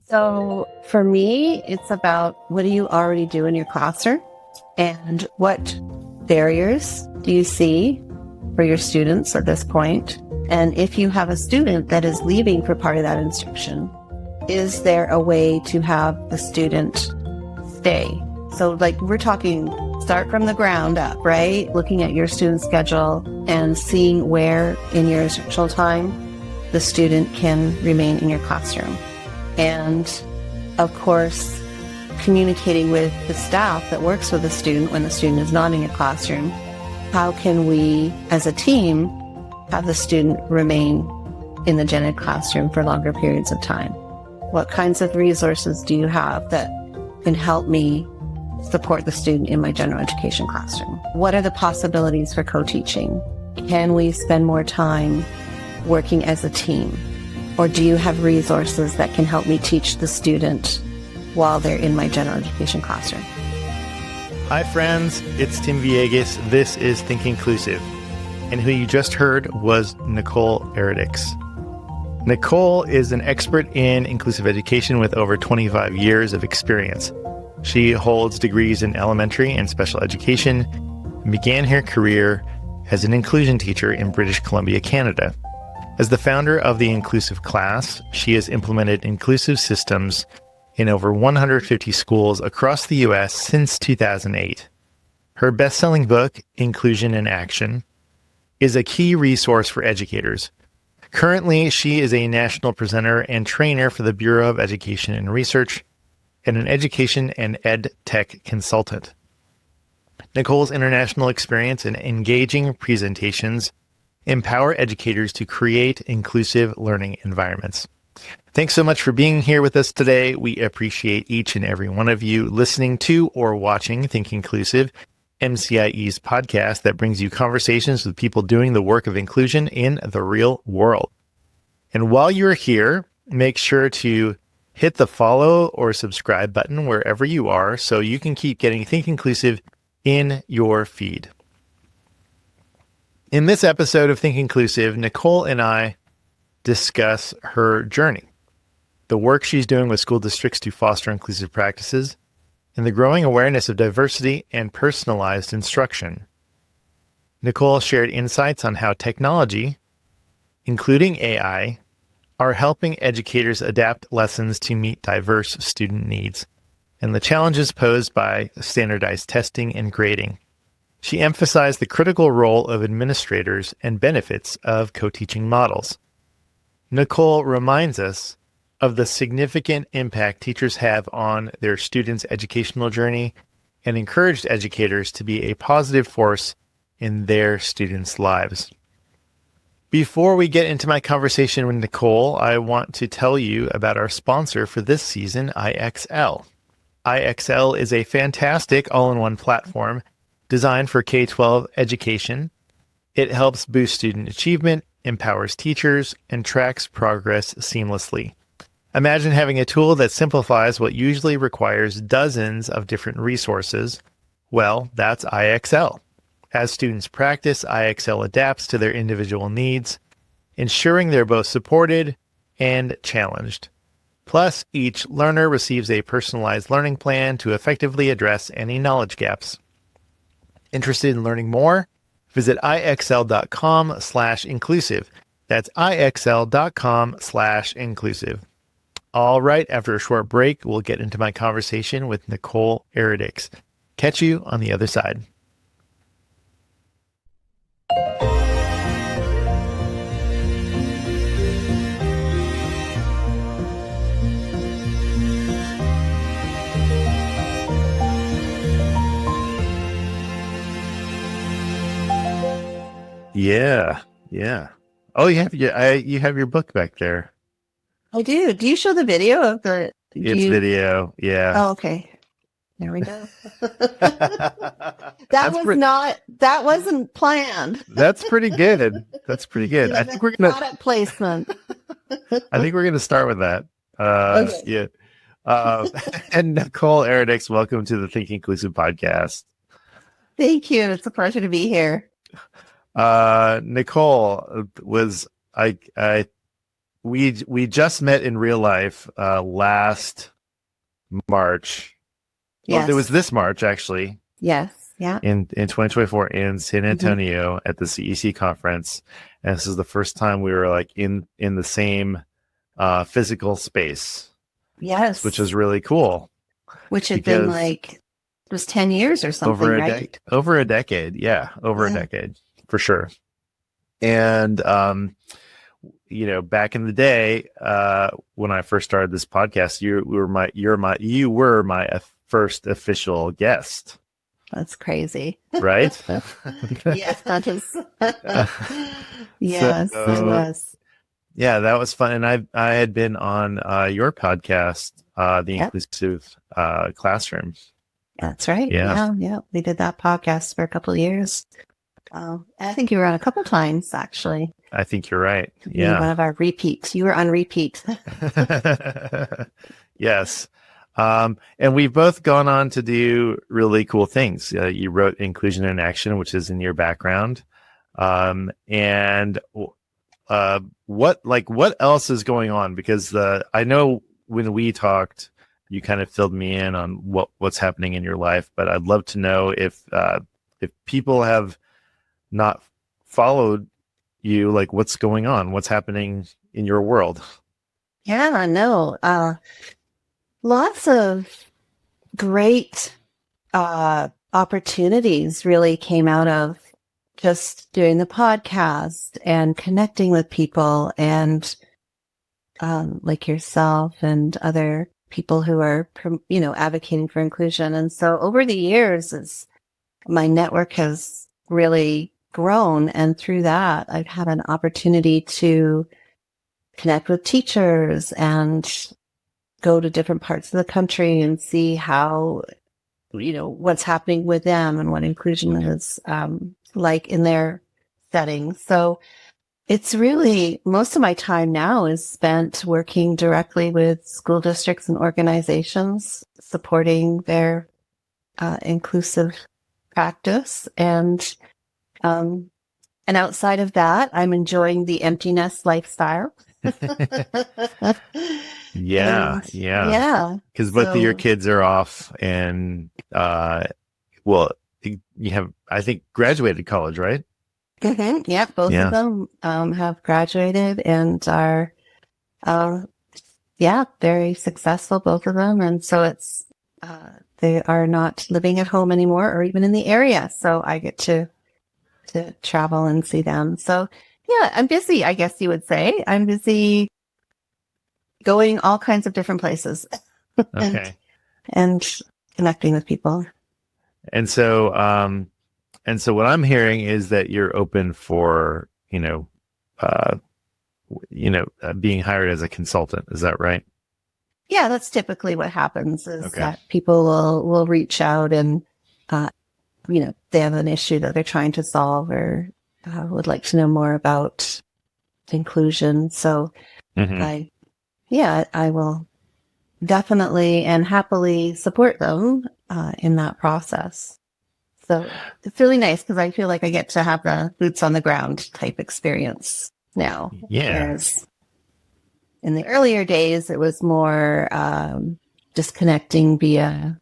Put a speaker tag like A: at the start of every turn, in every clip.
A: So for me, it's about what do you already do in your classroom and what barriers do you see for your students at this point? And if you have a student that is leaving for part of that instruction, is there a way to have the student stay? So like we're talking, start from the ground up, right? Looking at your student schedule and seeing where in your instructional time the student can remain in your classroom. And of course, communicating with the staff that works with the student when the student is not in your classroom. How can we, as a team, have the student remain in the gen ed classroom for longer periods of time? What kinds of resources do you have that can help me support the student in my general education classroom? What are the possibilities for co-teaching? Can we spend more time working as a team? Or do you have resources that can help me teach the student while they're in my general education classroom?
B: Hi friends, it's Tim Villegas. This is Think Inclusive. And who you just heard was Nicole Eredics. Nicole is an expert in inclusive education with over 25 years of experience. She holds degrees in elementary and special education and began her career as an inclusion teacher in British Columbia, Canada. As the founder of the Inclusive Class, she has implemented inclusive systems in over 150 schools across the U.S. since 2008. Her best-selling book, Inclusion in Action, is a key resource for educators. Currently, she is a national presenter and trainer for the Bureau of Education and Research and an education and ed tech consultant. Nicole's international experience in engaging presentations empower educators to create inclusive learning environments. Thanks so much for being here with us today. We appreciate each and every one of you listening to or watching Think Inclusive, MCIE's podcast that brings you conversations with people doing the work of inclusion in the real world. And while you're here, make sure to hit the follow or subscribe button wherever you are so you can keep getting Think Inclusive in your feed. In this episode of Think Inclusive, Nicole and I discuss her journey, the work she's doing with school districts to foster inclusive practices, and the growing awareness of diversity and personalized instruction. Nicole shared insights on how technology, including AI, are helping educators adapt lessons to meet diverse student needs, and the challenges posed by standardized testing and grading. She emphasized the critical role of administrators and benefits of co-teaching models. Nicole reminds us of the significant impact teachers have on their students' educational journey and encouraged educators to be a positive force in their students' lives. Before we get into my conversation with Nicole, I want to tell you about our sponsor for this season, IXL. IXL is a fantastic all-in-one platform designed for K-12 education. It helps boost student achievement, empowers teachers, and tracks progress seamlessly. Imagine having a tool that simplifies what usually requires dozens of different resources. Well, that's IXL. As students practice, IXL adapts to their individual needs, ensuring they're both supported and challenged. Plus, each learner receives a personalized learning plan to effectively address any knowledge gaps. Interested in learning more? Visit ixl.com/inclusive. That's ixl.com/inclusive. All right, after a short break, we'll get into my conversation with Nicole Eredics. Catch you on the other side. Yeah. Oh, you have your book back there.
A: I do. Do you show the video of the?
B: Video. Yeah.
A: Oh, okay. There we go. That wasn't planned.
B: That's pretty good. That's pretty good. I think we're gonna
A: product placement.
B: I think we're gonna start with that.
A: Okay.
B: Yeah. And Nicole Eredics, welcome to the Think Inclusive podcast.
A: Thank you. It's a pleasure to be here.
B: Nicole, I we just met in real life last March.
A: Yes.
B: Oh, it was this March actually.
A: Yes. Yeah.
B: In 2024 in San Antonio at the CEC conference, and this is the first time we were like in the same physical space.
A: Yes.
B: Which was really cool.
A: Which had been like, it was 10 years or something, right?
B: Over a decade. Yeah. Over a decade for sure. And, back in the day, when I first started this podcast, you were my first official guest.
A: That's crazy.
B: Right?
A: Yes, that is. Yes, it was.
B: Yeah, that was fun. And I had been on your podcast, The Inclusive Classroom.
A: That's right. Yeah. We did that podcast for a couple of years. I think you were on a couple times, actually.
B: I think you're right. Yeah.
A: One of our repeats. You were on repeat.
B: Yes. And we've both gone on to do really cool things. You wrote Inclusion in Action, which is in your background. And what else is going on? Because I know when we talked, you kind of filled me in on what's happening in your life, but I'd love to know if people have not followed you, like what's going on, what's happening in your world.
A: Yeah, no. Lots of great opportunities really came out of just doing the podcast and connecting with people and like yourself and other people who are, advocating for inclusion. And so over the years, as my network has really grown, and through that, I've had an opportunity to connect with teachers and go to different parts of the country and see how, what's happening with them and what inclusion is like in their settings. So it's really, most of my time now is spent working directly with school districts and organizations, supporting their inclusive practice. And outside of that, I'm enjoying the empty nest lifestyle.
B: Yeah. Because both of your kids are off, and you have, I think, graduated college, right?
A: Mm-hmm. Yeah, both of them have graduated and are, very successful, both of them. And so it's they are not living at home anymore, or even in the area. So I get to travel and see them. So yeah, I'm busy, I guess you would say. I'm busy going all kinds of different places.
B: Okay.
A: and connecting with people.
B: And so what I'm hearing is that you're open for, being hired as a consultant. Is that right?
A: Yeah, that's typically what happens is that people will reach out and, they have an issue that they're trying to solve or would like to know more about inclusion. So I will definitely and happily support them in that process. So it's really nice because I feel like I get to have the boots on the ground type experience now.
B: Yeah.
A: Whereas in the earlier days, it was more just connecting via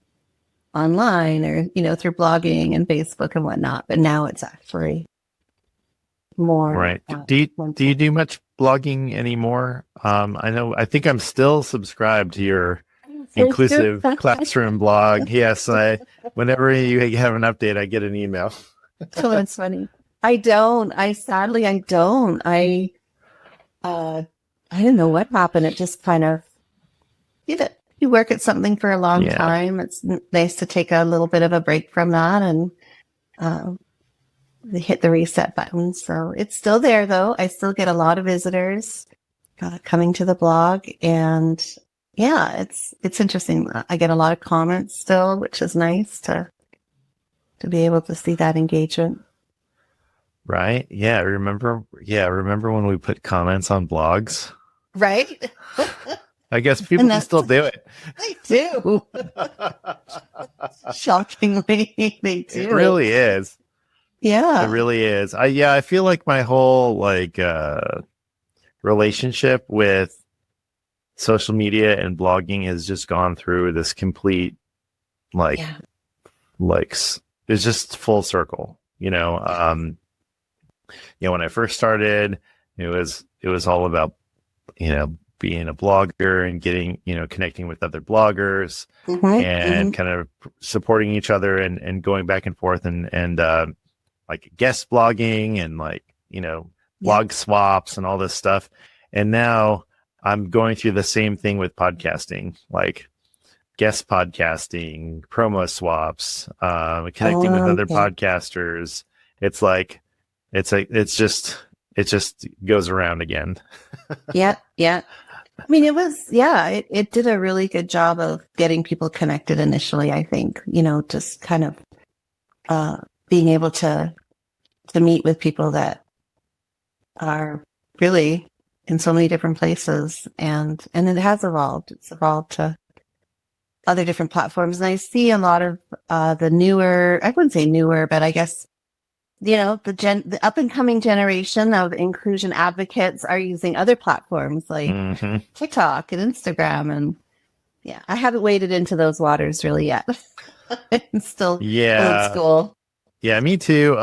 A: online or, through blogging and Facebook and whatnot. But now it's actually more.
B: Right. Do you do much blogging anymore? I think I'm still subscribed to your inclusive classroom blog. Yes. Whenever you have an update, I get an email.
A: So that's funny. I don't. I don't. I don't know what happened. It just kind of, you work at something for a long time. It's nice to take a little bit of a break from that and hit the reset button. So it's still there, though. I still get a lot of visitors coming to the blog, and it's interesting. I get a lot of comments still, which is nice to be able to see that engagement.
B: Right. Yeah. Remember when we put comments on blogs?
A: Right.
B: I guess people can still do it.
A: They do. Shockingly, they do.
B: It really is.
A: Yeah.
B: It really is. I feel like my whole relationship with social media and blogging has just gone through this complete, like,
A: Yeah.
B: It's just full circle, when I first started, it was all about, being a blogger and getting, connecting with other bloggers and kind of supporting each other and going back and forth and like guest blogging and blog swaps and all this stuff. And now I'm going through the same thing with podcasting, like guest podcasting, promo swaps, connecting with other podcasters. It's like, it just goes around again.
A: Yeah. I mean, it did a really good job of getting people connected initially, I think, just kind of being able to meet with people that are really in so many different places. And it has evolved. It's evolved to other different platforms. And I see a lot of the newer, I wouldn't say newer, but I guess, the up and coming generation of inclusion advocates are using other platforms like TikTok and Instagram. And I haven't waded into those waters really yet. I'm still old school.
B: Yeah, me too.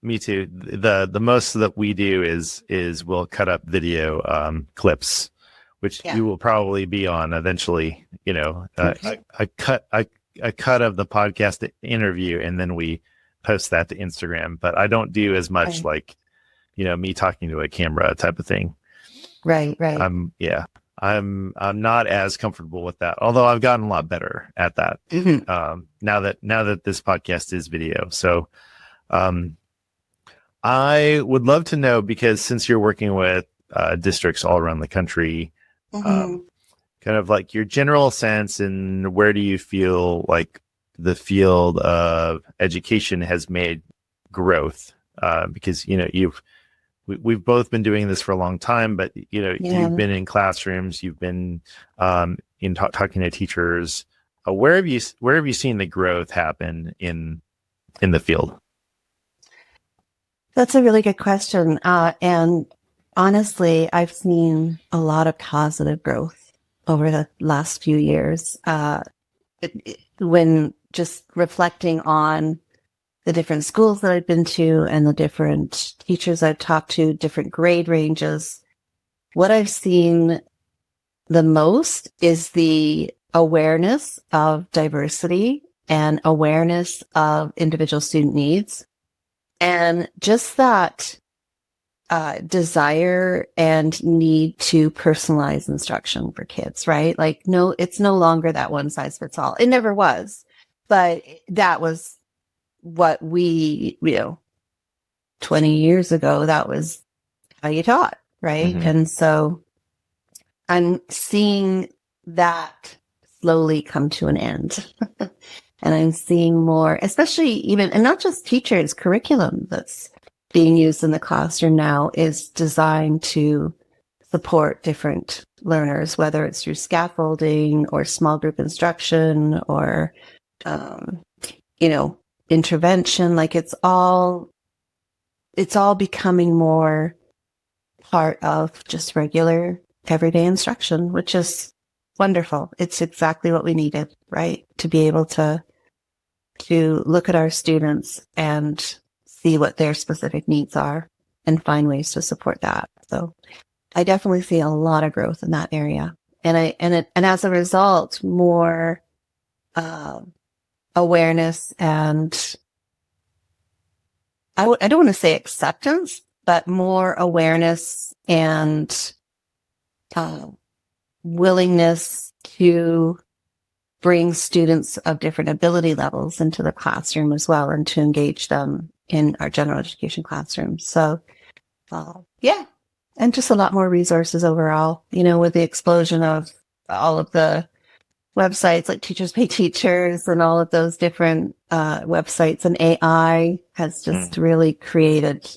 B: Me too. The most that we do is we'll cut up video clips, which you will probably be on eventually. A cut of the podcast interview, and then we post that to Instagram. But I don't do as much me talking to a camera type of thing.
A: Right.
B: I'm not as comfortable with that, although I've gotten a lot better at that now that this podcast is video. So I would love to know, because since you're working with districts all around the country, kind of like your general sense, and where do you feel like the field of education has made growth? Because we've both been doing this for a long time, but you've been in classrooms, you've been talking to teachers. Where have you seen the growth happen in the field?
A: That's a really good question. And honestly, I've seen a lot of positive growth over the last few years. When just reflecting on the different schools that I've been to and the different teachers I've talked to, different grade ranges, what I've seen the most is the awareness of diversity and awareness of individual student needs. And just that desire and need to personalize instruction for kids, right? Like, no, it's no longer that one size fits all. It never was, but that was what we, 20 years ago, that was how you taught, right? And so I'm seeing that slowly come to an end. And I'm seeing more, especially even, and not just teachers, curriculum that's being used in the classroom now is designed to support different learners, whether it's through scaffolding or small group instruction or, intervention. Like it's all becoming more part of just regular everyday instruction, which is wonderful. It's exactly what we needed, right? To be able to look at our students and see what their specific needs are and find ways to support that. So I definitely see a lot of growth in that area. And as a result, more awareness and I don't want to say acceptance, but more awareness and willingness to bring students of different ability levels into the classroom as well, and to engage them in our general education classrooms. So, and just a lot more resources overall, with the explosion of all of the websites like Teachers Pay Teachers and all of those different websites, and AI has just really created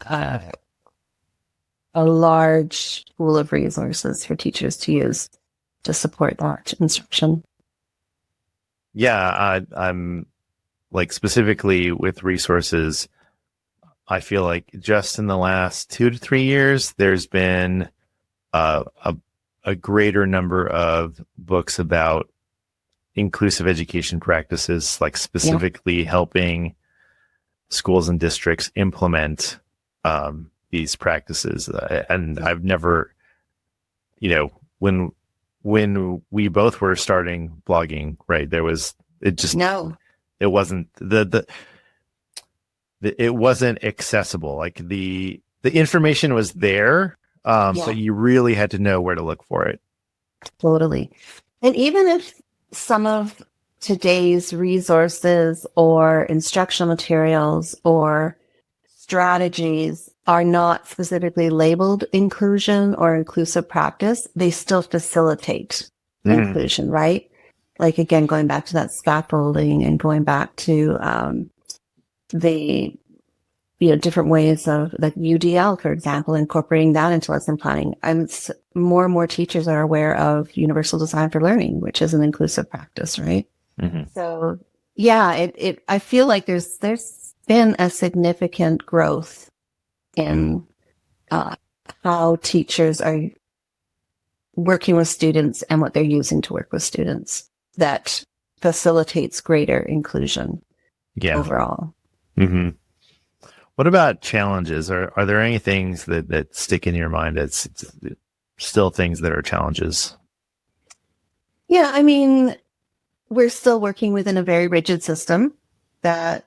A: a large pool of resources for teachers to use to support that instruction.
B: Yeah, I'm like specifically with resources. I feel like just in the last 2 to 3 years, there's been uh, a greater number of books about inclusive education practices, like
A: Yeah.
B: specifically helping schools and districts implement these practices. And I've never, you know, when we both were starting blogging, right?
A: No.
B: It wasn't it wasn't accessible. Like the information was there,
A: Yeah.
B: but you really had to know where to look for it.
A: Totally. And even if some of today's resources or instructional materials or strategies are not specifically labeled inclusion or inclusive practice, they still facilitate inclusion, right? Like, again, going back to that scaffolding and going back to the different ways of like UDL, for example, incorporating that into lesson planning. More and more teachers are aware of universal design for learning, which is an inclusive practice, right?
B: Mm-hmm.
A: So yeah, I feel like there's been a significant growth in how teachers are working with students and what they're using to work with students that facilitates greater inclusion overall.
B: Mm-hmm. What about challenges? Are there any things that stick in your mind that's still things that are challenges?
A: Yeah, I mean, we're still working within a very rigid system that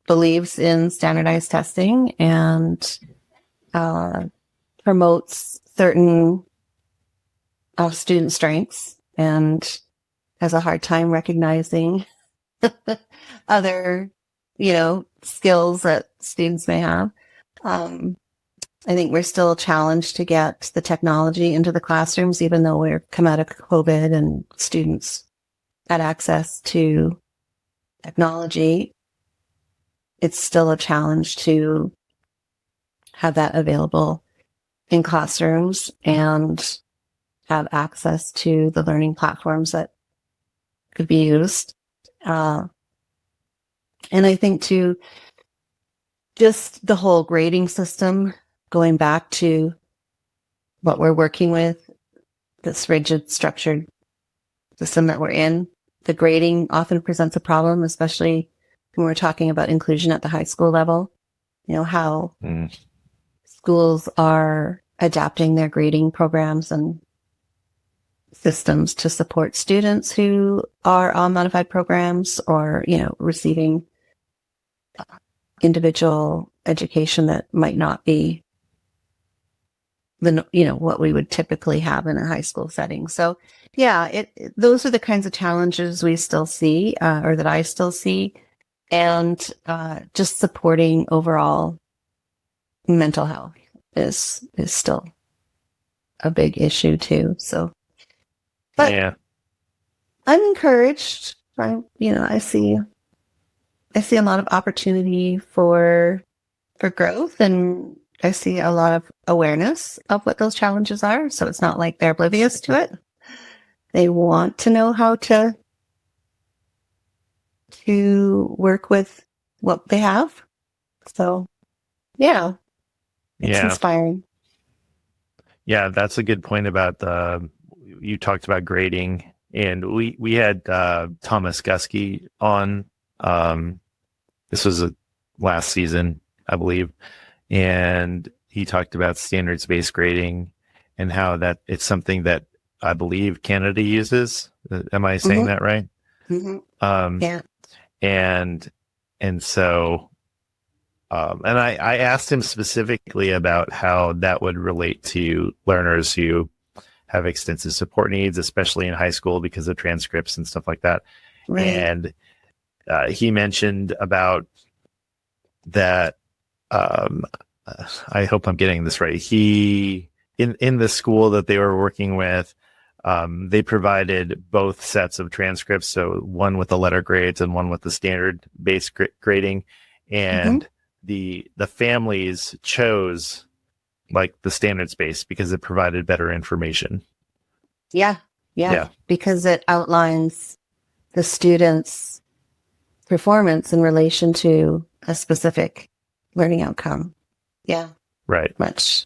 A: believes in standardized testing and promotes certain student strengths and has a hard time recognizing other, skills that students may have. I think we're still challenged to get the technology into the classrooms, even though we're come out of COVID and students had access to technology. It's still a challenge to have that available in classrooms and have access to the learning platforms that could be used. And I think too, just the whole grading system, going back to what we're working with, this rigid structured system that we're in, the grading often presents a problem, especially when we're talking about inclusion at the high school level. How schools are adapting their grading programs and systems to support students who are on modified programs or, receiving individual education that might not be what we would typically have in a high school setting. So yeah, those are the kinds of challenges we still see, or that I still see, and just supporting overall mental health is still a big issue too. So, but yeah, I'm encouraged. I see a lot of opportunity for growth, and I see a lot of awareness of what those challenges are. So it's not like they're oblivious to it. They want to know how to work with what they have. So yeah, it's inspiring.
B: Yeah, that's a good point about you talked about grading, and we had Thomas Gusky on. This was last season, I believe, and he talked about standards-based grading and how that it's something that I believe Canada uses. Am I saying that right?
A: Mm-hmm. Yeah.
B: And so, and I asked him specifically about how that would relate to learners who have extensive support needs, especially in high school because of transcripts and stuff like that. Right. And he mentioned about that. I hope I'm getting this right. He in the school that they were working with, they provided both sets of transcripts, so one with the letter grades and one with the standard base grading, and the families chose like the standards base because it provided better information.
A: Yeah, because it outlines the student's performance in relation to a specific learning outcome. Yeah.
B: Right.
A: Much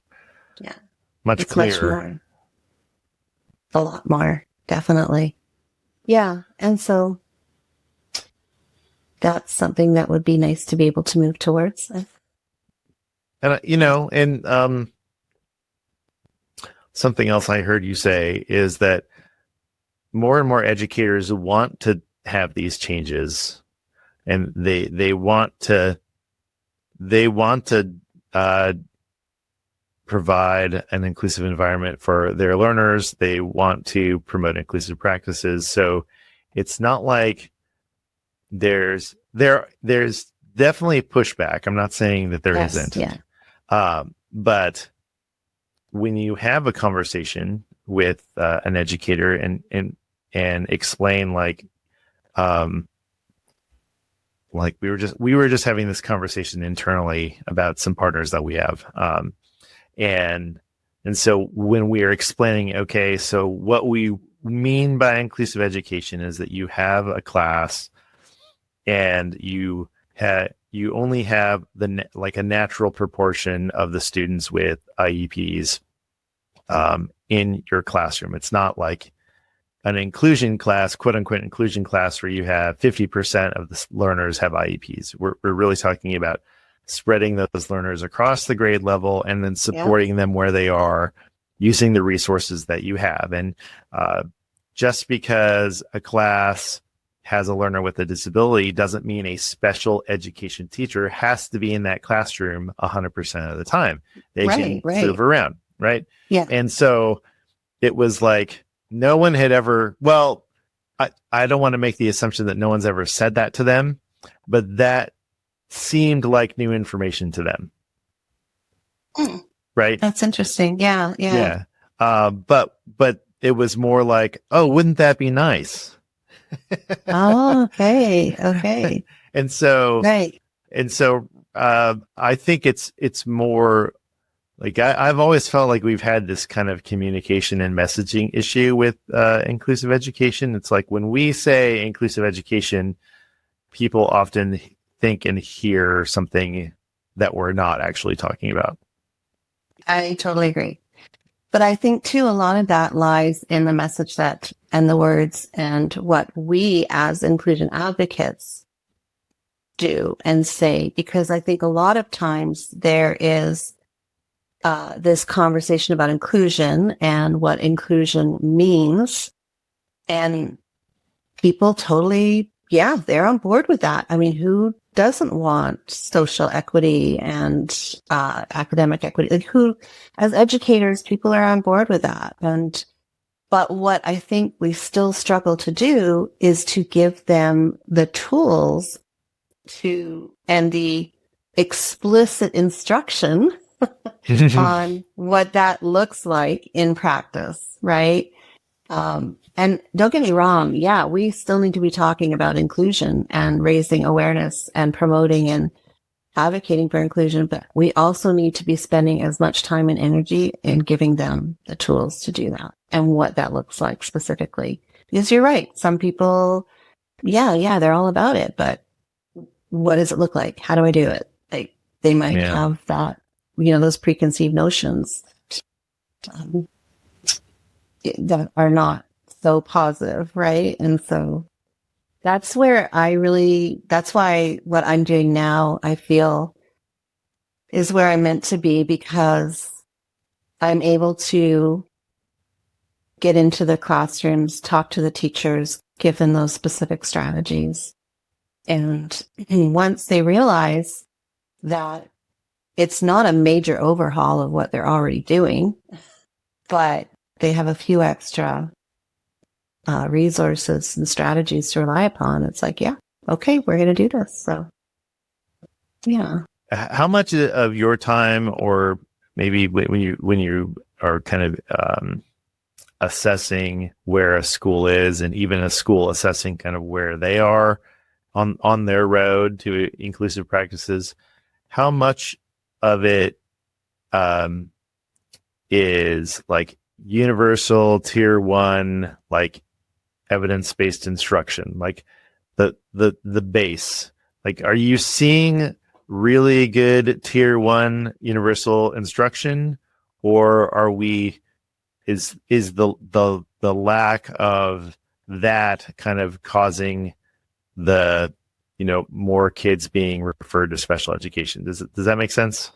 B: Much
A: it's much
B: clearer.
A: more, a lot more, definitely. Yeah. And so that's something that would be nice to be able to move towards.
B: And, something else I heard you say is that more and more educators want to have these changes, and they want to uh, provide an inclusive environment for their learners. They want to promote inclusive practices. So it's not like there's definitely pushback. I'm not saying that there
A: Yes.
B: isn't.
A: Yeah.
B: But when you have a conversation with an educator and explain like we were just having this conversation internally about some partners that we have, and so when we are explaining, okay, so what we mean by inclusive education is that you have a class and you only have like a natural proportion of the students with IEPs in your classroom. It's not like an inclusion class, quote unquote inclusion class, where you have 50% of the learners have IEPs. We're really talking about spreading those learners across the grade level and then supporting them where they are using the resources that you have. And just because a class has a learner with a disability doesn't mean a special education teacher has to be in that classroom 100% of the time. They can move around, right?
A: Yeah.
B: And so it was like, no one had ever, well, I don't want to make the assumption that no one's ever said that to them, but that seemed like new information to them. Right?
A: That's interesting. Yeah.
B: Yeah. But it was more like, oh, wouldn't that be nice?
A: Oh, okay.
B: And so, I think it's more like I've always felt like we've had this kind of communication and messaging issue with inclusive education. It's like when we say inclusive education, people often think and hear something that we're not actually talking about.
A: I totally agree. But I think too, a lot of that lies in the message that and the words and what we as inclusion advocates do and say, because I think a lot of times there is this conversation about inclusion and what inclusion means. And people totally, they're on board with that. I mean, who doesn't want social equity and academic equity? Like who, as educators, people are on board with that. But what I think we still struggle to do is to give them the tools and the explicit instruction on what that looks like in practice, right? And don't get me wrong. Yeah, we still need to be talking about inclusion and raising awareness and promoting and advocating for inclusion, but we also need to be spending as much time and energy in giving them the tools to do that and what that looks like specifically. Because you're right. Some people, they're all about it, but what does it look like? How do I do it? Like they might have that, those preconceived notions that are not so positive, right? And so that's where that's why what I'm doing now, I feel is where I'm meant to be, because I'm able to get into the classrooms, talk to the teachers, give them those specific strategies. And once they realize that it's not a major overhaul of what they're already doing, but they have a few extra resources and strategies to rely upon, it's like, okay, we're going to do this. So,
B: How much of your time, or maybe when you are kind of assessing where a school is, and even a school assessing kind of where they are on their road to inclusive practices, how much of it is like universal tier 1, like evidence-based instruction, like the base? Like, are you seeing really good tier 1 universal instruction, or is the lack of that kind of causing the more kids being referred to special education? Does that make sense?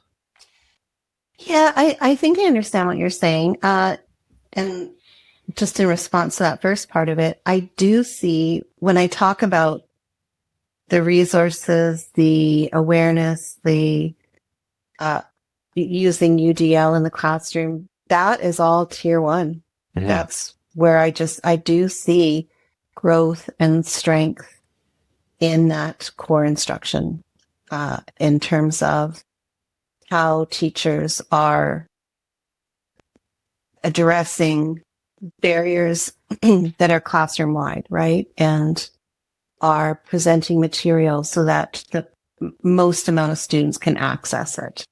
A: Yeah, I think I understand what you're saying. And just in response to that first part of it, I do see when I talk about the resources, the awareness, the using UDL in the classroom, that is all tier 1. Mm-hmm. That's where I do see growth and strength in that core instruction, in terms of how teachers are addressing barriers that are classroom wide, right? And are presenting material so that the most amount of students can access it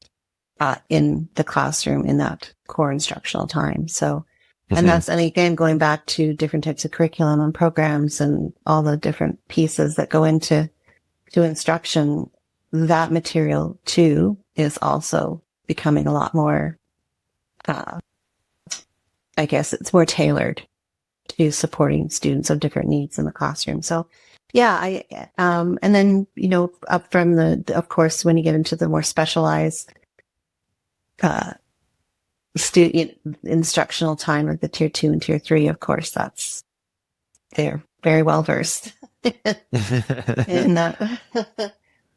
A: in the classroom in that core instructional time. So, and again, going back to different types of curriculum and programs and all the different pieces that go into instruction, that material too is also becoming a lot more, I guess it's more tailored to supporting students of different needs in the classroom. So yeah, and then, up from of course, when you get into the more specialized, student instructional time, like the tier 2 and tier 3, of course, they're very well versed in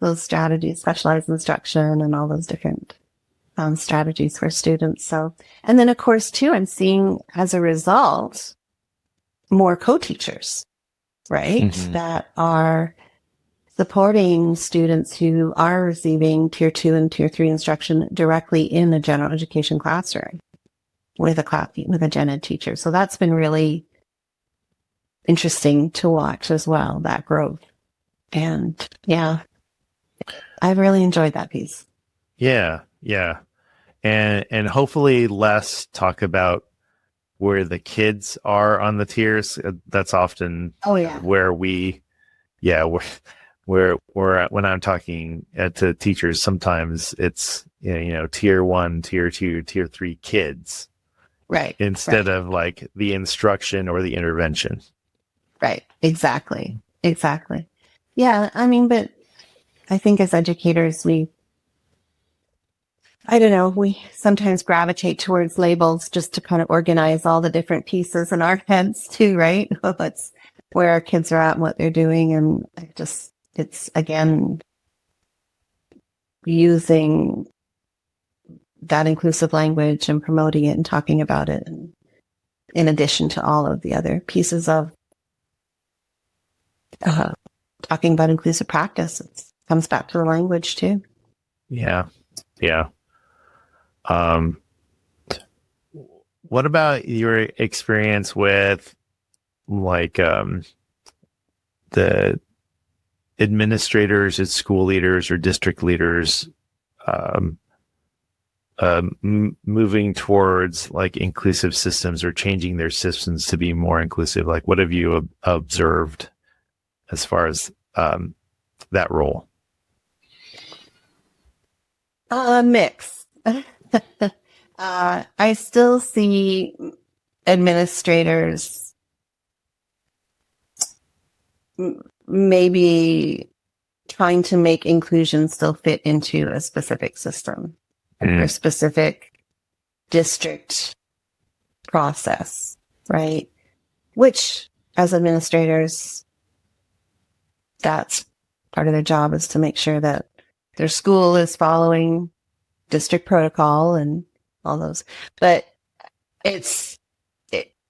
A: those strategies, specialized instruction and all those different strategies for students. So, and then of course too, I'm seeing as a result, more co-teachers, right? That are supporting students who are receiving tier 2 and tier 3 instruction directly in the general education classroom with a gen ed teacher. So that's been really interesting to watch as well, that growth. And yeah, I've really enjoyed that piece.
B: Yeah. Yeah. And hopefully less talk about where the kids are on the tiers. That's often where when I'm talking to teachers, sometimes it's, tier 1, tier 2, tier 3 kids.
A: Right.
B: Instead of like the instruction or the intervention.
A: Right. Exactly. Yeah. I mean, but I think as educators, we sometimes gravitate towards labels just to kind of organize all the different pieces in our heads too, right? That's where our kids are at and what they're doing. And it's again, using that inclusive language and promoting it and talking about it. And in addition to all of the other pieces of talking about inclusive practice, it comes back to the language too.
B: Yeah. Yeah. What about your experience with the administrators and school leaders or district leaders moving towards like inclusive systems or changing their systems to be more inclusive? Like, what have you observed as far as that role?
A: Mix. I still see administrators maybe trying to make inclusion still fit into a specific system or specific district process, right? Which, as administrators, that's part of their job, is to make sure that their school is following district protocol and all those. But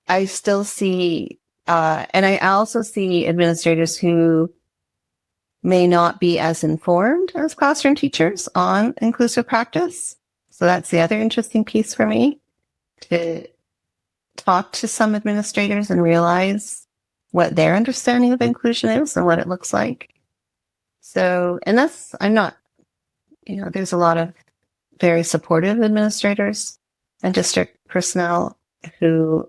A: I still see, and I also see administrators who may not be as informed as classroom teachers on inclusive practice. So that's the other interesting piece for me, to talk to some administrators and realize what their understanding of inclusion is and what it looks like. So, and I'm not, there's a lot of very supportive administrators and district personnel who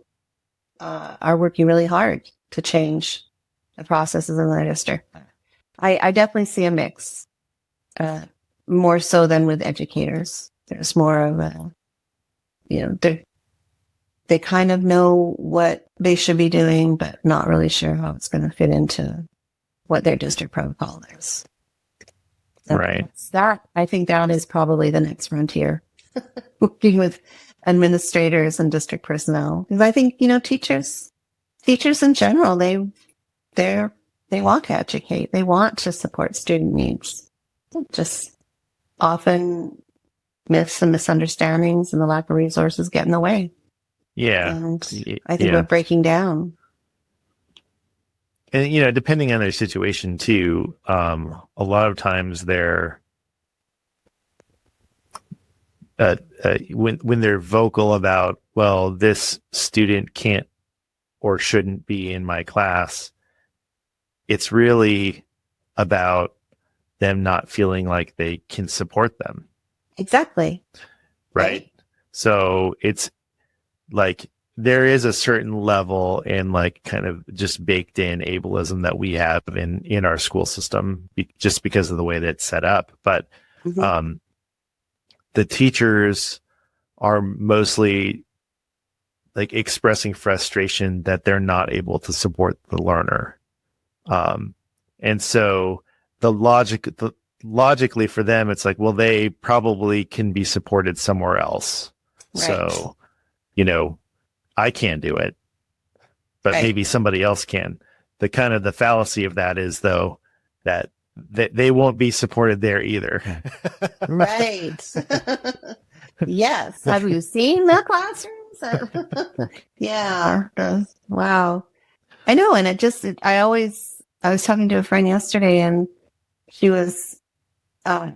A: are working really hard to change the processes in their district. I definitely see a mix more so than with educators. There's more of a, they kind of know what they should be doing, but not really sure how it's going to fit into what their district protocol is. So
B: Right.
A: I think that is probably the next frontier, working with administrators and district personnel. Because I think, teachers in general, they want to educate. They want to support student needs. Just often myths and misunderstandings and the lack of resources get in the way.
B: Yeah.
A: And I think we're breaking down.
B: And, depending on their situation too, a lot of times they're, when they're vocal about, well, this student can't or shouldn't be in my class, it's really about them not feeling like they can support them.
A: Exactly.
B: Right. So it's like there is a certain level and like kind of just baked in ableism that we have in our school system just because of the way that it's set up. But the teachers are mostly like expressing frustration that they're not able to support the learner. And so logically for them, it's like, well, they probably can be supported somewhere else. Right. So, I can't do it, but maybe somebody else can. The fallacy of that is though, that they won't be supported there either.
A: Right. Yes. Have you seen the classrooms? Yeah. Wow. I know. And I was talking to a friend yesterday and she was, her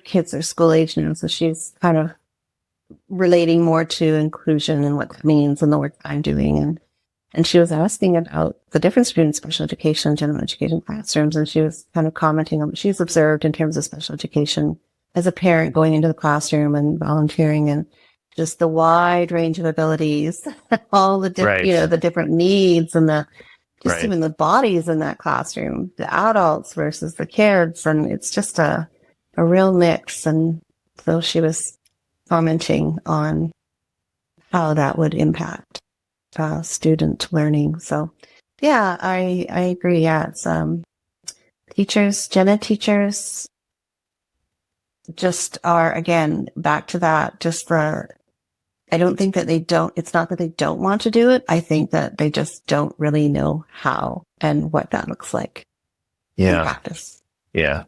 A: kids are school age now. So she's kind of relating more to inclusion and what that means and the work I'm doing. And she was asking about the difference between special education and general education classrooms. And she was kind of commenting on what she's observed in terms of special education as a parent going into the classroom and volunteering and just the wide range of abilities, all the different, the different needs and even the bodies in that classroom, the adults versus the kids. And it's just a real mix. And so she was commenting on how that would impact student learning. So yeah, I agree. Yeah. It's, teachers, gen ed teachers just are, again, back to that, I don't think that it's not that they don't want to do it. I think that they just don't really know how and what that looks like in practice.
B: Yeah.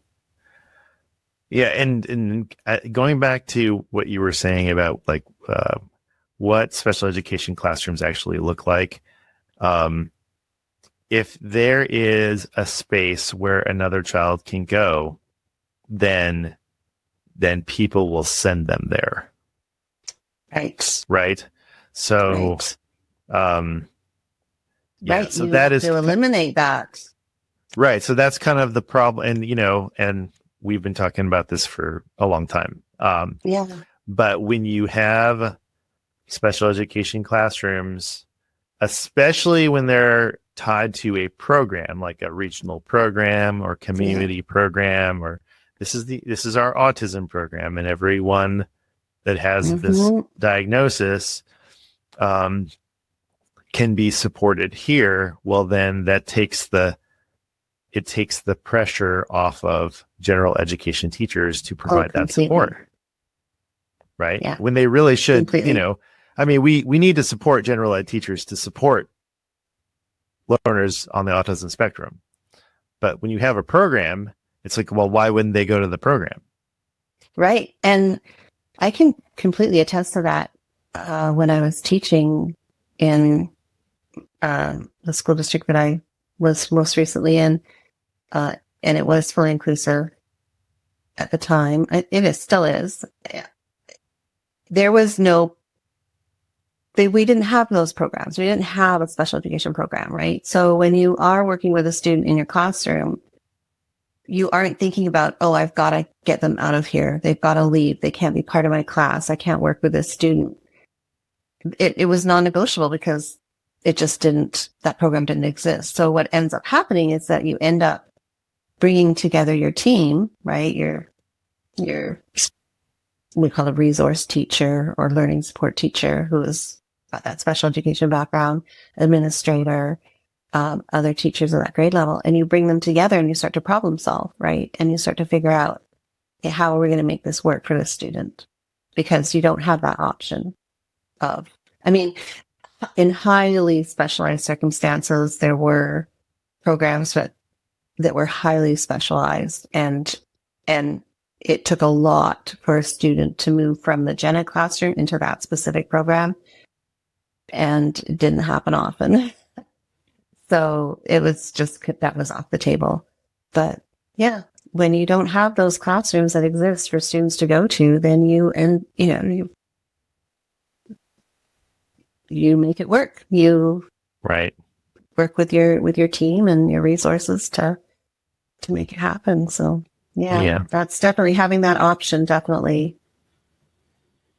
B: Yeah. And going back to what you were saying about like, what special education classrooms actually look like. If there is a space where another child can go, then people will send them there. Right. So,
A: right.
B: So that is
A: to eliminate that.
B: Right. So that's kind of the problem. And, and we've been talking about this for a long time. But when you have special education classrooms, especially when they're tied to a program, like a regional program or community program, or this is our autism program, and everyone that has this diagnosis can be supported here. Well, then that takes the pressure off of general education teachers to provide that support. Right.
A: Yeah.
B: When they really should,
A: Completely.
B: we need to support general ed teachers to support learners on the autism spectrum. But when you have a program, it's like, well, why wouldn't they go to the program?
A: Right. And I can completely attest to that. When I was teaching in the school district that I was most recently in, and it was fully inclusive at the time. Still is. There was we didn't have those programs. We didn't have a special education program, right? So when you are working with a student in your classroom, you aren't thinking about, oh, I've got to get them out of here. They've got to leave. They can't be part of my class. I can't work with this student. It was non-negotiable because that program didn't exist. So what ends up happening is that you end up bringing together your team, right? Your your, we call a resource teacher or learning support teacher who has got that special education background, administrator, other teachers at that grade level, and you bring them together and you start to problem solve, right? And you start to figure out, okay, how are we going to make this work for the student? Because you don't have that option of, I mean, in highly specialized circumstances, there were programs that were highly specialized, and it took a lot for a student to move from the gen ed classroom into that specific program, and it didn't happen often. So it was just, that was off the table. But yeah, when you don't have those classrooms that exist for students to go to, then you make it work. You
B: Right.
A: work with your team and your resources to make it happen. So yeah, that's definitely, having that option definitely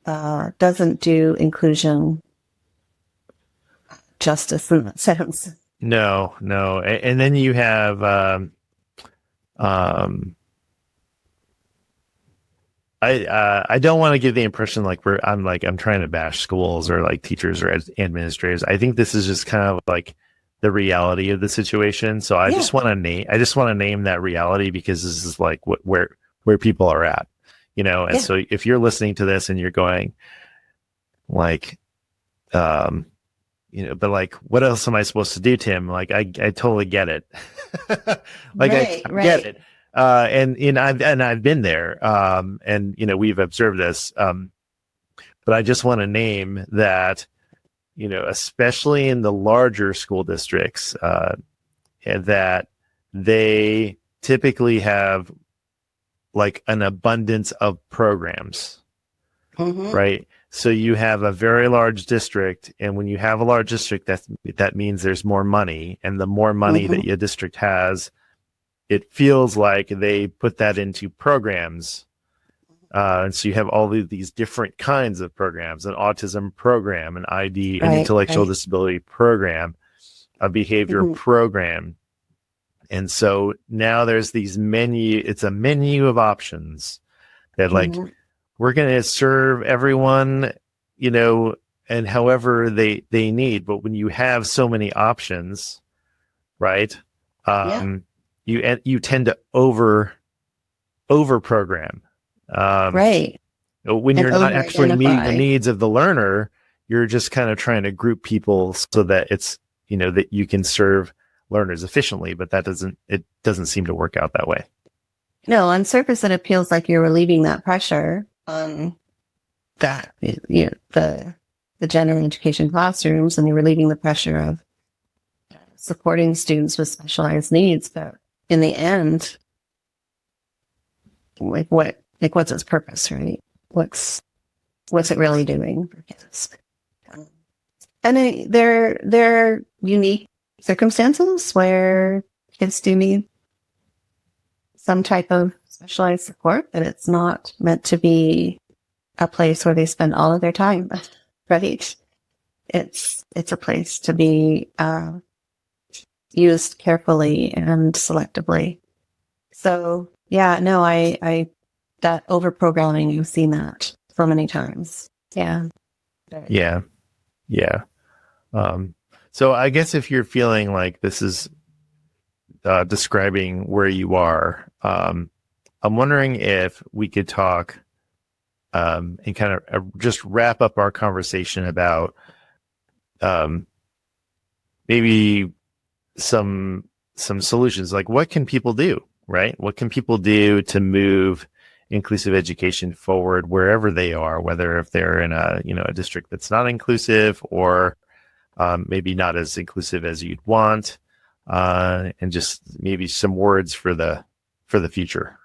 A: doesn't do inclusion justice in that sense.
B: No. And then you have, I don't want to give the impression like I'm trying to bash schools or like teachers or administrators. I think this is just kind of like the reality of the situation. So I just want to name that reality, because this is like where people are at, And so if you're listening to this and you're going like, but like, what else am I supposed to do, Tim? Like, I totally get it. Like, I get it. And I've been there. And we've observed this. But I just want to name that, especially in the larger school districts, that they typically have like an abundance of programs, right? So you have a very large district, and when you have a large district, that means there's more money, and the more money that your district has, it feels like they put that into programs. And so you have all of these different kinds of programs: an autism program, an ID, an intellectual disability program, a behavior program. And so now there's it's a menu of options that like, we're going to serve everyone, and however they need. But when you have so many options, right, you tend to over program.
A: Right.
B: When you're not actually meeting the needs of the learner, you're just kind of trying to group people so that it's, that you can serve learners efficiently, but it doesn't seem to work out that way.
A: No, on surface, it feels like you're relieving that pressure on that, the general education classrooms, and you're relieving the pressure of supporting students with specialized needs. But in the end, what's its purpose, right? What's it really doing for kids? And there are unique circumstances where kids do need some type of specialized support, but it's not meant to be a place where they spend all of their time, right? It's a place to be used carefully and selectively. So yeah, no, I that over programming, you've seen that so many times. Yeah.
B: So I guess if you're feeling like this is describing where you are, I'm wondering if we could talk and kind of just wrap up our conversation about maybe some solutions. Like, what can people do, right? What can people do to move inclusive education forward wherever they are, whether if they're in a district that's not inclusive, or maybe not as inclusive as you'd want, and just maybe some words for the future.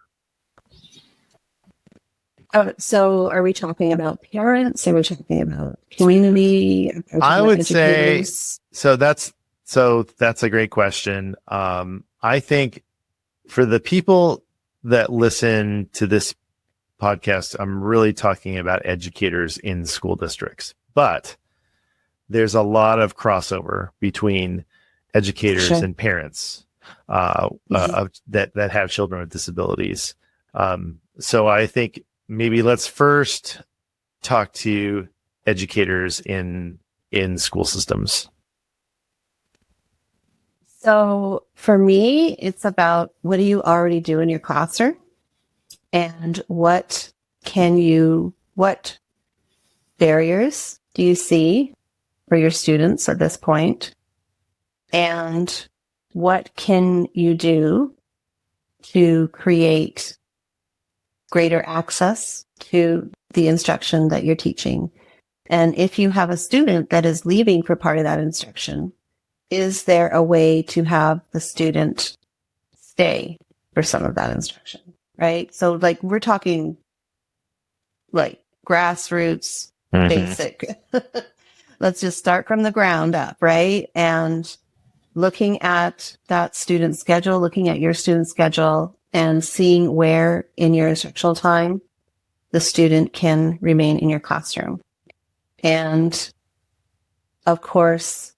A: So are we talking about parents? Are we talking about community?
B: I would say, so that's a great question. I think for the people that listen to this podcast, I'm really talking about educators in school districts, but there's a lot of crossover between educators and parents that have children with disabilities. So I think maybe let's first talk to educators in school systems.
A: So for me, it's about what do you already do in your classroom and what barriers do you see for your students at this point? And what can you do to create greater access to the instruction that you're teaching? And if you have a student that is leaving for part of that instruction, is there a way to have the student stay for some of that instruction, right? So like we're talking like grassroots, basic. Let's just start from the ground up, right? And looking at that student schedule, looking at your student schedule and seeing where in your instructional time the student can remain in your classroom. And of course,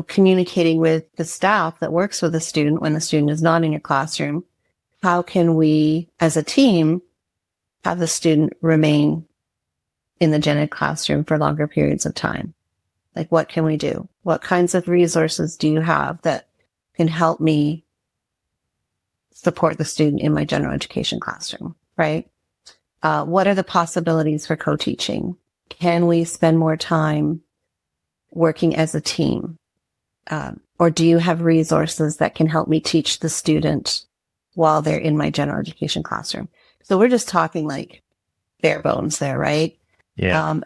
A: communicating with the staff that works with the student when the student is not in your classroom. How can we, as a team, have the student remain in the gen ed classroom for longer periods of time? Like, what can we do? What kinds of resources do you have that can help me support the student in my general education classroom, right? What are the possibilities for co-teaching? Can we spend more time working as a team? Or do you have resources that can help me teach the student while they're in my general education classroom? So we're just talking like bare bones there, right?
B: Yeah.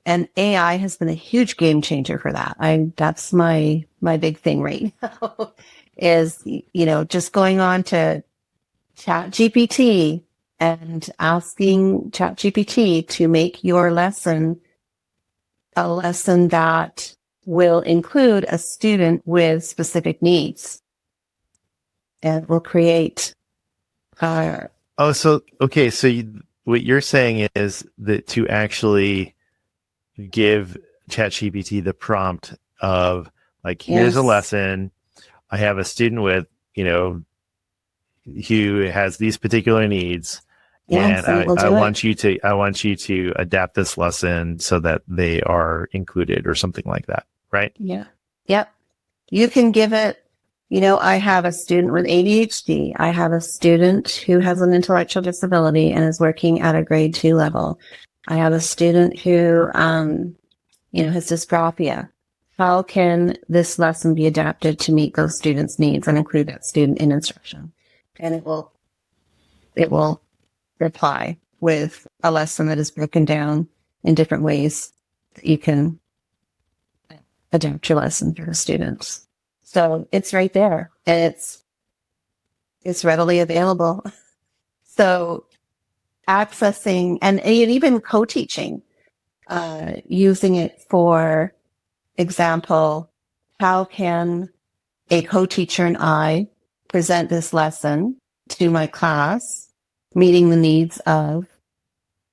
A: And AI has been a huge game changer for that. That's my big thing right now is, just going on to ChatGPT and asking ChatGPT to make your lesson a lesson that will include a student with specific needs and will create.
B: So what you're saying is that to actually give ChatGPT the prompt of like, here's a lesson. I have a student with, who has these particular needs.
A: Yes,
B: and I want you to adapt this lesson so that they are included or something like that. Right.
A: Yeah. Yep. You can give it, I have a student with ADHD. I have a student who has an intellectual disability and is working at a grade 2 level. I have a student who, has dysgraphia. How can this lesson be adapted to meet those students' needs and include that student in instruction? And it will reply with a lesson that is broken down in different ways that you can adapt your lesson for the students. So it's right there and it's readily available. So accessing and even co-teaching, using it for example, how can a co-teacher and I present this lesson to my class, meeting the needs of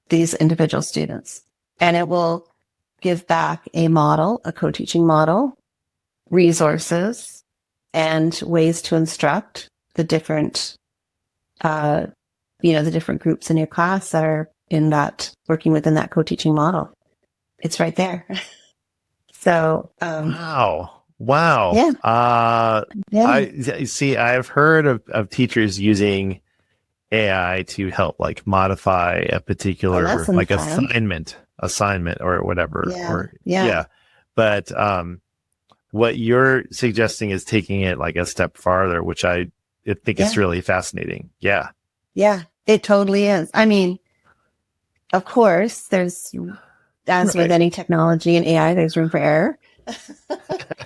A: these individual students? And it will give back a model, a co-teaching model, resources, and ways to instruct the different, the different groups in your class that are in that, working within that co-teaching model. It's right there. So,
B: Wow.
A: Yeah.
B: I see. I've heard of teachers using AI to help like modify a particular like assignment or whatever.
A: Yeah.
B: But what you're suggesting is taking it like a step farther, which I think is really fascinating. Yeah.
A: Yeah, it totally is. I mean, of course, there's, as with any technology and AI, there's room for error.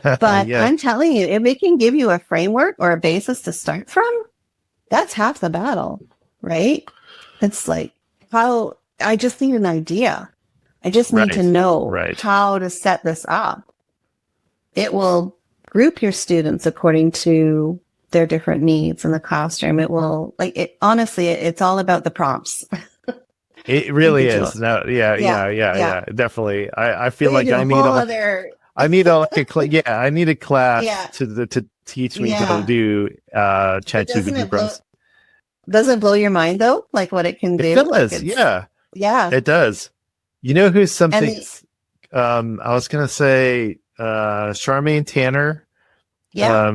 A: But I'm telling you, if it can give you a framework or a basis to start from, that's half the battle, right? It's like I just need an idea. I just need to know how to set this up. It will group your students according to their different needs in the classroom. It will honestly, it's all about the prompts.
B: It really is. No, yeah, definitely. I feel like I need I need a I need a class
A: Yeah.
B: to teach me how
A: Yeah.
B: to do
A: But
B: ChatGPT prompts.
A: doesn't blow your mind though? Like what it can
B: It
A: do? Like
B: does, yeah,
A: yeah.
B: it does. You know who's
A: And
B: something? I was gonna say, Charmaine Tanner,
A: yeah.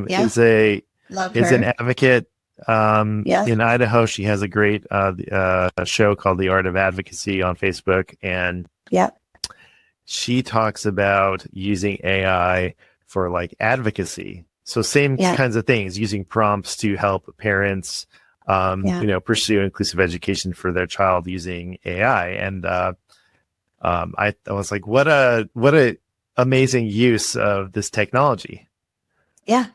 A: Love
B: is an
A: her.
B: advocate.
A: Yes.
B: In Idaho, she has a great show called The Art of Advocacy on Facebook, and
A: Yeah.
B: she talks about using AI for like advocacy. So same
A: Yeah.
B: kinds of things, using prompts to help parents, pursue inclusive education for their child using AI. And I was like, what a amazing use of this technology.
A: Yeah.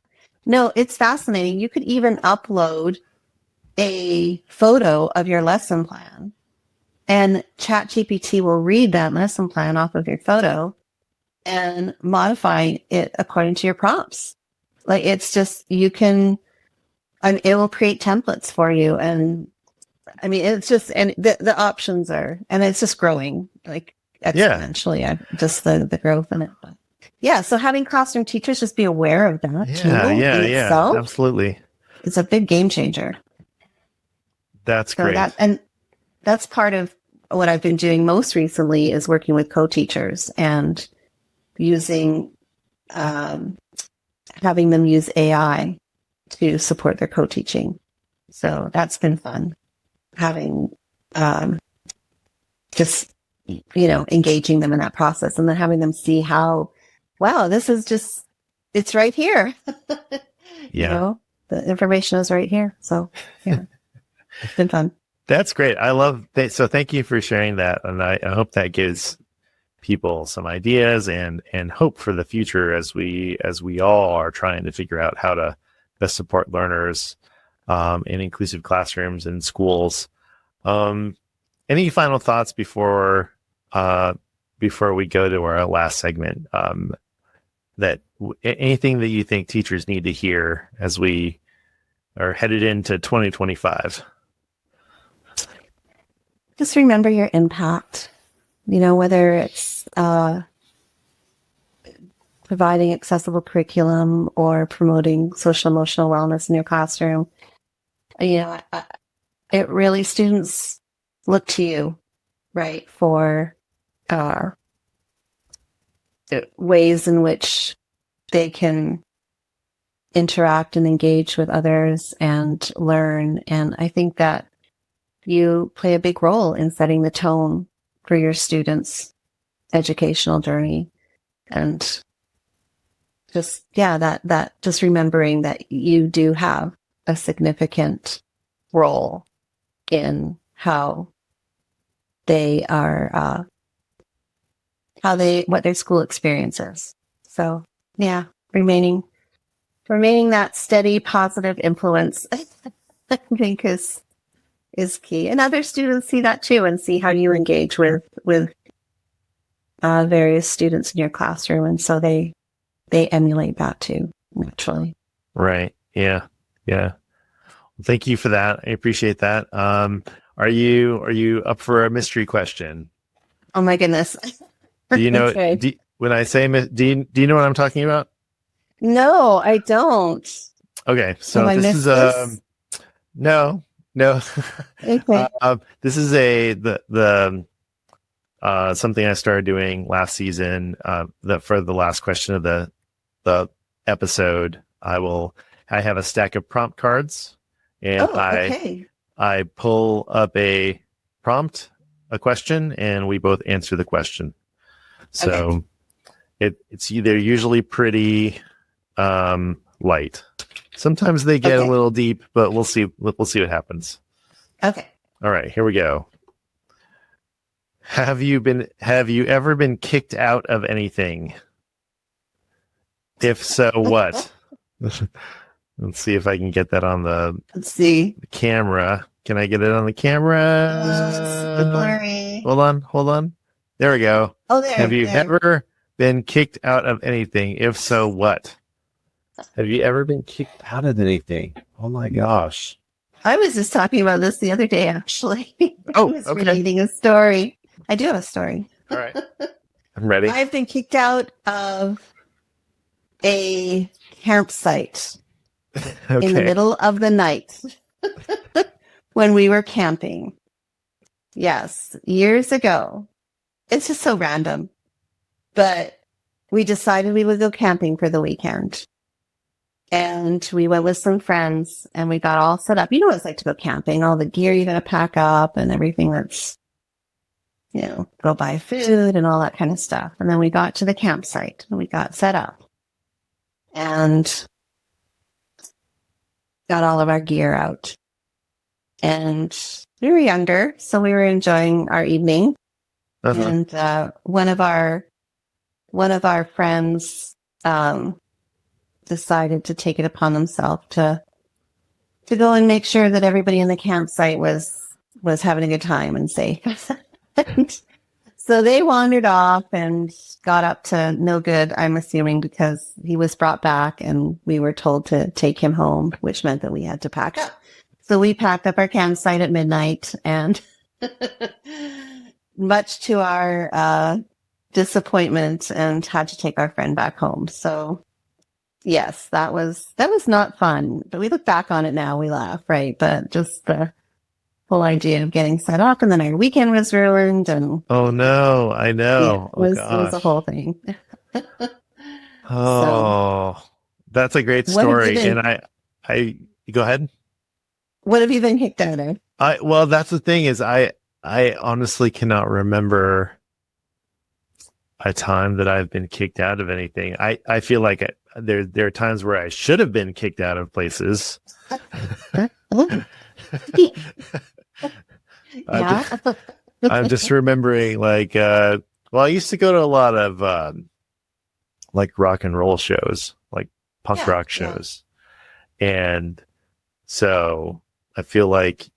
A: No, it's fascinating. You could even upload a photo of your lesson plan, and ChatGPT will read that lesson plan off of your photo and modify it according to your prompts. Like it's just, you can, and it will create templates for you. And I mean, it's just, and the options are, and it's just growing like exponentially. Just the growth in it. But yeah. So having classroom teachers just be aware of that too in itself.
B: Absolutely.
A: It's a big game changer.
B: That's great.
A: That's part of what I've been doing most recently is working with co-teachers and using, having them use AI to support their co-teaching. So that's been fun. Having, just, engaging them in that process and then having them see how, wow, this is just, it's right here.
B: Yeah.
A: The information is right here. So yeah, it's been fun.
B: That's great. I love that. So thank you for sharing that. And I hope that gives people some ideas and hope for the future as we all are trying to figure out how to best support learners in inclusive classrooms and schools. Any final thoughts before we go to our last segment? Anything that you think teachers need to hear as we are headed into 2025?
A: Just remember your impact, whether it's providing accessible curriculum or promoting social emotional wellness in your classroom. It really, students look to you, right, for ways in which they can interact and engage with others and learn. And I think that you play a big role in setting the tone for your students' educational journey. And just, that just remembering that you do have a significant role in how they are, what their school experience is. So yeah, remaining that steady, positive influence, I think is key. And other students see that too and see how you engage with various students in your classroom. And so they emulate that too, naturally.
B: Right. Yeah. Yeah. Well, thank you for that. I appreciate that. Are you up for a mystery question?
A: Oh my goodness.
B: Do you know,
A: Okay.
B: when I say, do you know what I'm talking about?
A: No, I don't.
B: Okay. So this is no.
A: Okay.
B: This is something I started doing last season. For the last question of the episode, I have a stack of prompt cards, and I pull up a prompt, a question, and we both answer the question. So it's either usually pretty light. Sometimes they get a little deep, but we'll see. We'll see what happens.
A: Okay.
B: All right, here we go. Have you ever been kicked out of anything? If so, what? Let's see if I can get that on the camera. Can I get it on the camera?
A: Blurry.
B: Hold on. There we go.
A: Oh, there.
B: Have you ever been kicked out of anything? If so, what? Have you ever been kicked out of anything? Oh my gosh.
A: I was just talking about this the other day, actually.
B: Oh,
A: I was reading a story. I do have a story.
B: All right. I'm ready.
A: I've been kicked out of a campsite in the
B: Okay.
A: middle of the night when we were camping. Yes, years ago. It's just so random. But we decided we would go camping for the weekend. And we went with some friends and we got all set up. You know what it's like to go camping, all the gear you got to pack up and everything that's, go buy food and all that kind of stuff. And then we got to the campsite and we got set up and got all of our gear out. And we were younger, so we were enjoying our evening.
B: Uh-huh.
A: And one of our friends decided to take it upon himself to go and make sure that everybody in the campsite was having a good time and safe. So they wandered off and got up to no good, I'm assuming, because he was brought back and we were told to take him home, which meant that we had to pack up. So we packed up our campsite at midnight and much to our disappointment and had to take our friend back home. So yes, that was not fun, but we look back on it now, we laugh, right? But just the whole idea of getting set up and then our weekend was ruined and
B: Oh no, I know.
A: it was a whole thing.
B: Oh, that's a great story. And I go ahead.
A: What have you been kicked out of?
B: Well, that's the thing is I honestly cannot remember a time that I've been kicked out of anything. I feel like there are times where I should have been kicked out of places. I'm just remembering I used to go to a lot of like rock and roll shows, like punk rock shows. And so I feel like,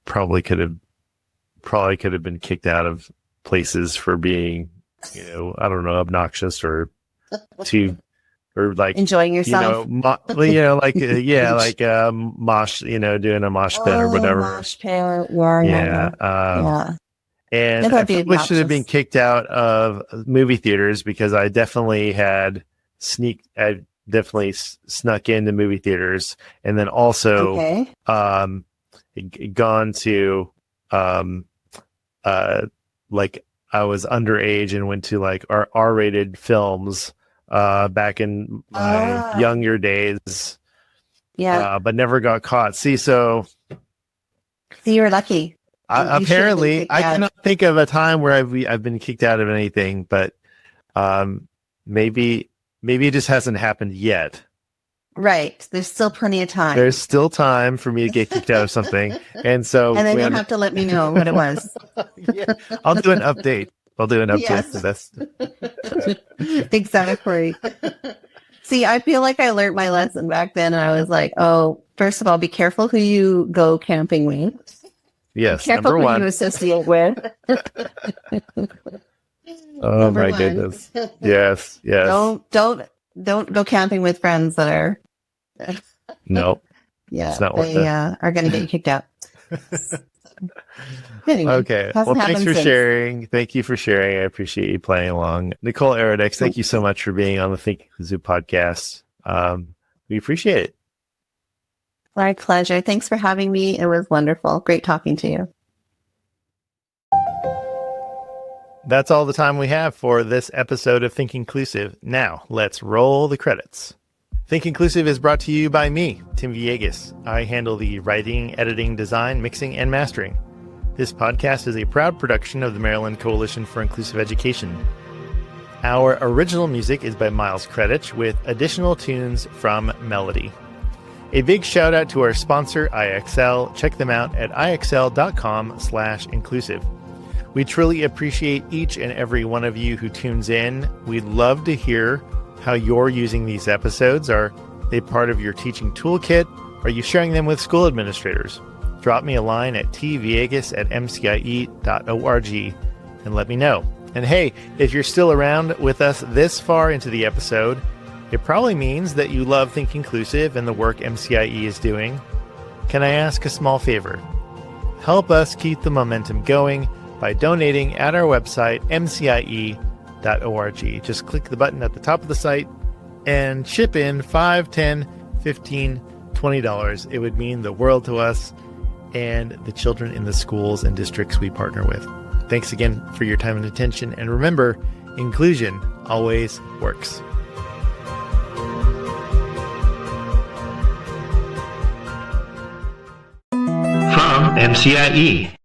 B: probably could have been kicked out of places for being, I don't know, obnoxious or like
A: enjoying yourself,
B: mosh, doing a mosh pit or whatever.
A: Mosh pit, yeah.
B: And I probably should have been kicked out of movie theaters because I definitely snuck into movie theaters, and then also gone to like I was underage and went to like R-rated films back in my younger days. Yeah. But never got caught. So
A: you were lucky.
B: Apparently, I cannot think of a time where I've been kicked out of anything, but maybe it just hasn't happened yet.
A: Right. There's still plenty of time.
B: There's still time for me to get kicked out of something. And
A: then you'll have to let me know what it was.
B: Yeah, I'll do an update. To this.
A: Exactly. See, I feel like I learned my lesson back then, and I was like, oh, first of all, be careful who you go camping with.
B: Yes,
A: be careful who you associate with.
B: Oh my goodness. Yes.
A: Don't go camping with friends that are
B: no.
A: Yeah, they are going to get you kicked out. Anyway,
B: okay. Well, thanks for sharing. Thank you for sharing. I appreciate you playing along. Nicole Eredics, thank you so much for being on the Think Inclusive podcast. We appreciate it.
A: My pleasure. Thanks for having me. It was wonderful. Great talking to you.
B: That's all the time we have for this episode of Think Inclusive. Now, let's roll the credits. Think Inclusive is brought to you by me, Tim Villegas. I handle the writing, editing, design, mixing, and mastering. This podcast is a proud production of the Maryland Coalition for Inclusive Education. Our original music is by Miles Kredich with additional tunes from Melody. A big shout out to our sponsor, IXL. Check them out at ixl.com/inclusive. We truly appreciate each and every one of you who tunes in. We'd love to hear how you're using these episodes. Are they part of your teaching toolkit? Are you sharing them with school administrators? Drop me a line at tvegas@mcie.org and let me know. And hey, if you're still around with us this far into the episode, it probably means that you love Think Inclusive and the work MCIE is doing. Can I ask a small favor? Help us keep the momentum going by donating at our website, mcie.org/donate. Just click the button at the top of the site and ship in $5, $10, $15, $20. It would mean the world to us and the children in the schools and districts we partner with. Thanks again for your time and attention. And remember, inclusion always works.
C: From MCIE.